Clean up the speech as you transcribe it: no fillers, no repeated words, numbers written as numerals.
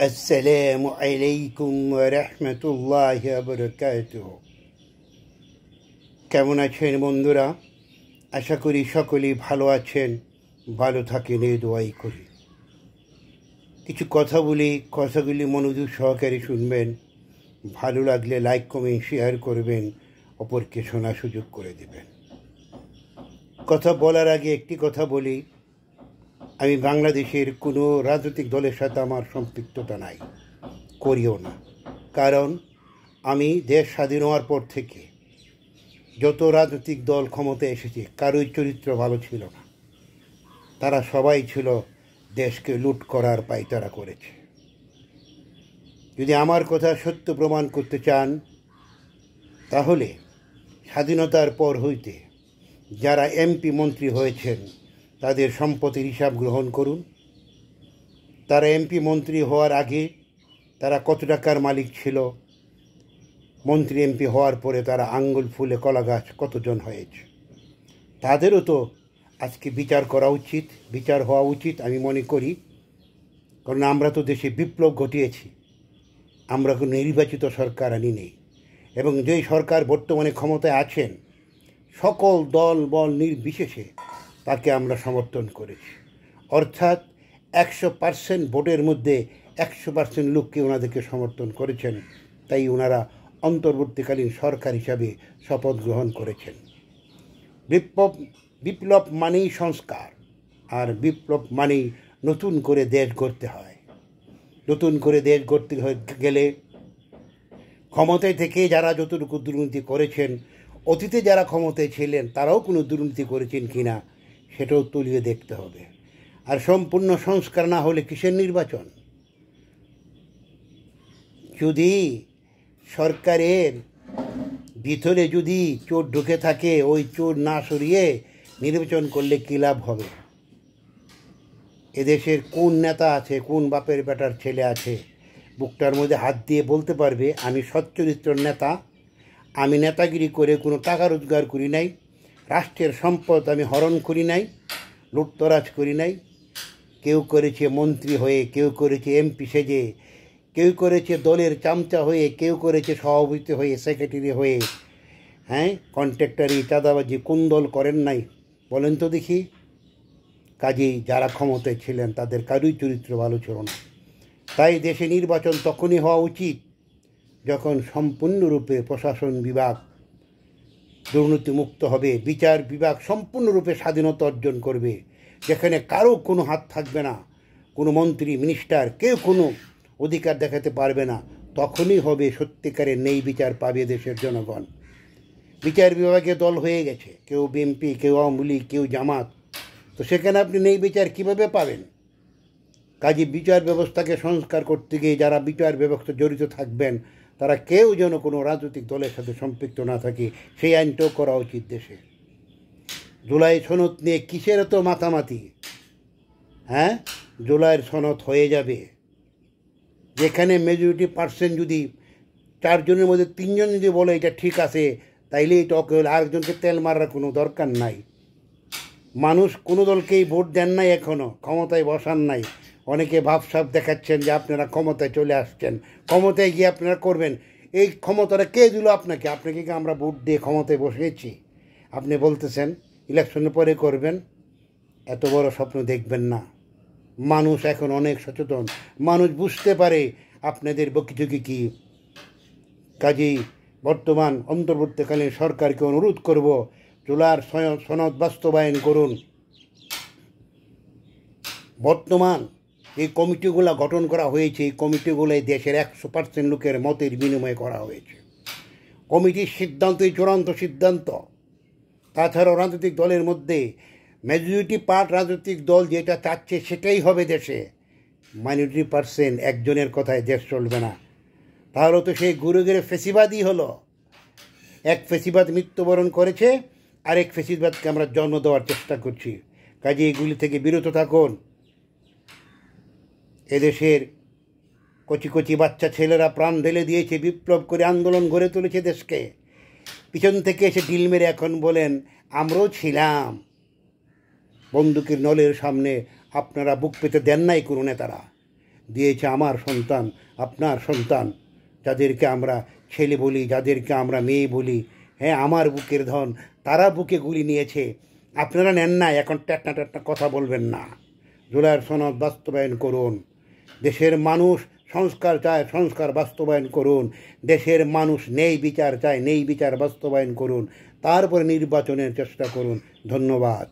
আসসালামু আলাইকুম ওয়া রাহমাতুল্লাহি ওয়া বারাকাতুহু। কেমন আছেন বন্ধুরা? আশা করি সকলেই ভালো আছেন, ভালো থাকেন এই দোয়াই করি। কিছু কথা বলি, কথাগুলি মনোযোগ সহকারে শুনবেন। ভালো লাগলে লাইক কমেন্ট শেয়ার করবেন, অপরকে শোনার সুযোগ করে দেবেন। কথা বলার আগে একটি কথা বলি, আমি বাংলাদেশের কোনো রাজনৈতিক দলের সাথে আমার সম্পৃক্ততা নাই, করিও না। কারণ আমি দেশ স্বাধীন হওয়ার পর থেকে যত রাজনৈতিক দল ক্ষমতায় এসেছে কারোই চরিত্র ভালো ছিল না। তারা সবাই ছিল দেশকে লুট করার পায়তারা করেছে। যদি আমার কথা সত্য প্রমাণ করতে চান, তাহলে স্বাধীনতার পর হইতে যারা এমপি মন্ত্রী হয়েছেন তাদের সম্পত্তির হিসাব গ্রহণ করুন। তারা এমপি মন্ত্রী হওয়ার আগে তারা কত টাকার মালিক ছিল, মন্ত্রী এমপি হওয়ার পরে তারা আঙ্গুল ফুলে কলা গাছ কতজন হয়েছে। তাদেরও তো আজকে বিচার করা উচিত, বিচার হওয়া উচিত আমি মনে করি। কারণ আমরা তো দেশে বিপ্লব ঘটিয়েছি, আমরা কোনো নির্বাচিত সরকার আনি নেই। এবং যেই সরকার বর্তমানে ক্ষমতায় আছেন, সকল দল বল নির্বিশেষে তাকে আমরা সমর্থন করেছি। অর্থাৎ 100% ভোটের মধ্যে 100% লোককে ওনাদেরকে সমর্থন করেছেন। তাই ওনারা অন্তর্বর্তীকালীন সরকার হিসাবে শপথ গ্রহণ করেছেন। বিপ্লব মানেই সংস্কার, আর বিপ্লব মানেই নতুন করে দেশ গড়তে হয়। নতুন করে দেশ গড়তে গেলে ক্ষমতায় থেকে যারা যতটুকু দুর্নীতি করেছেন, অতীতে যারা ক্ষমতায় ছিলেন তারাও কোনো দুর্নীতি করেছেন কিনা সেটাও তুলিয়ে দেখতে হবে। আর সম্পূর্ণ সংস্কার না হলে কিসের নির্বাচন? যদি সরকারের ভিতরে যদি চোর ঢুকে থাকে, ওই চোর না সরিয়ে নির্বাচন করলে কী লাভ হবে? এদেশের কোন নেতা আছে, কোন বাপের বেটার ছেলে আছে বুকটার মধ্যে হাত দিয়ে বলতে পারবে আমি সচ্চরিত্র নেতা, আমি নেতাগিরি করে কোনো টাকা রোজগার করি নাই, রাষ্ট্রের সম্পদ আমি হরণ করি নাই, লুটতরাজ করি নাই? কেউ করেছে মন্ত্রী হয়ে, কেউ করেছে এমপি সেজে, কেউ করেছে দলের চামচা হয়ে, কেউ করেছে সভাপতি হয়ে, সেক্রেটারি হয়ে। কন্ট্রাক্টরি চাঁদাবাজি কোন দল করেন নাই বলেন তো দেখি? কাজেই যারা ক্ষমতায় ছিলেন তাদের কারোই চরিত্র ভালো ছিল না। তাই দেশে নির্বাচন তখনই হওয়া উচিত যখন সম্পূর্ণরূপে প্রশাসন বিভাগ দুর্নীতিমুক্ত হবে, বিচার বিভাগ সম্পূর্ণরূপে স্বাধীনতা অর্জন করবে, যেখানে কারো কোনো হাত থাকবে না, কোনো মন্ত্রী মিনিস্টার কেউ কোনো অধিকার দেখাতে পারবে না। তখনই হবে সত্যিকারের ন্যায় বিচার পাবে দেশের জনগণ। বিচার বিভাগে দল হয়ে গেছে, কেউ বিএনপি, কেউ আওয়ামী লীগ, কেউ জামাত, তো সেখানে আপনি ন্যায় বিচার কীভাবে পাবেন? কাজে বিচার ব্যবস্থাকে সংস্কার করতে গিয়ে যারা বিচার ব্যবস্থা জড়িত থাকবেন তারা কেউ যেন কোনো রাজনৈতিক দলের সাথে সম্পৃক্ত না থাকে, সেই আইনটাও করা উচিত দেশে। জুলাই সনদ নিয়ে কিসের এত মাতামাতি? জুলাইয়ের সনদ হয়ে যাবে, যেখানে মেজরিটি পার্সেন্ট যদি 4 জনের মধ্যে 3 জন যদি বলে এটা ঠিক আছে, তাইলে এটা ওকে হলে আরেকজনকে তেল মারার কোনো দরকার নাই। মানুষ কোনো দলকেই ভোট দেন নাই, এখনও ক্ষমতায় বসান নাই। অনেকে ভাবসাব দেখাচ্ছেন যে আপনারা ক্ষমতায় চলে আসছেন, ক্ষমতায় গিয়ে আপনারা করবেন। এই ক্ষমতাটা কে দিল আপনাকে? আপনাকে কি আমরা ভোট দিয়ে ক্ষমতায় বসিয়েছি? আপনি বলতেছেন ইলেকশনের পরে করবেন। এত বড় স্বপ্ন দেখবেন না। মানুষ এখন অনেক সচেতন, মানুষ বুঝতে পারে আপনাদের বকিঝুঁকি কী। কাজেই বর্তমান অন্তর্বর্তীকালীন সরকারকে অনুরোধ করব, জুলাইয়ের সনদ বাস্তবায়ন করুন। বর্তমান এই কমিটিগুলো গঠন করা হয়েছে, এই কমিটিগুলোয় দেশের 100% লোকের মতের বিনিময়ে করা হয়েছে। কমিটির সিদ্ধান্তই চূড়ান্ত সিদ্ধান্ত। তাছাড়াও রাজনৈতিক দলের মধ্যে মেজরিটি পার্ট রাজনৈতিক দল যেটা চাচ্ছে সেটাই হবে দেশে। মাইনরিটি পার্সেন্ট একজনের কথায় দেশ চলবে না। তাহলে তো সেই ঘুরে ঘুরে ফেসিবাদই হলো। এক ফেসিবাদ মৃত্যুবরণ করেছে, আরেক ফেসিবাদকে আমরা জন্ম দেওয়ার চেষ্টা করছি। কাজে এগুলি থেকে বিরত থাকুন। এদেশের কচি কচি বাচ্চা ছেলেরা প্রাণ ঢেলে দিয়েছে, বিপ্লব করে আন্দোলন গড়ে তুলেছে দেশকে। পিছন থেকে এসে ঢিল মেরে এখন বলেন আমরাও ছিলাম। বন্দুকের নলের সামনে আপনারা বুক পেতে দেন নাই কোনো নেতারা। দিয়েছে আমার সন্তান, আপনার সন্তান, যাদেরকে আমরা ছেলে বলি, যাদেরকে আমরা মেয়ে বলি। হ্যাঁ, আমার বুকের ধন, তারা বুকে গুলি নিয়েছে, আপনারা নেন না। এখন ট্যাটনা ট্যাটনা কথা বলবেন না। জুলাইয়ের সনদ বাস্তবায়ন করুন। দেশের মানুষ সংস্কার চায়, সংস্কার বাস্তবায়ন করুন। দেশের মানুষ ন্যায় বিচার চায়, ন্যায় বিচার বাস্তবায়ন করুন। তারপরে নির্বাচনের চেষ্টা করুন। ধন্যবাদ।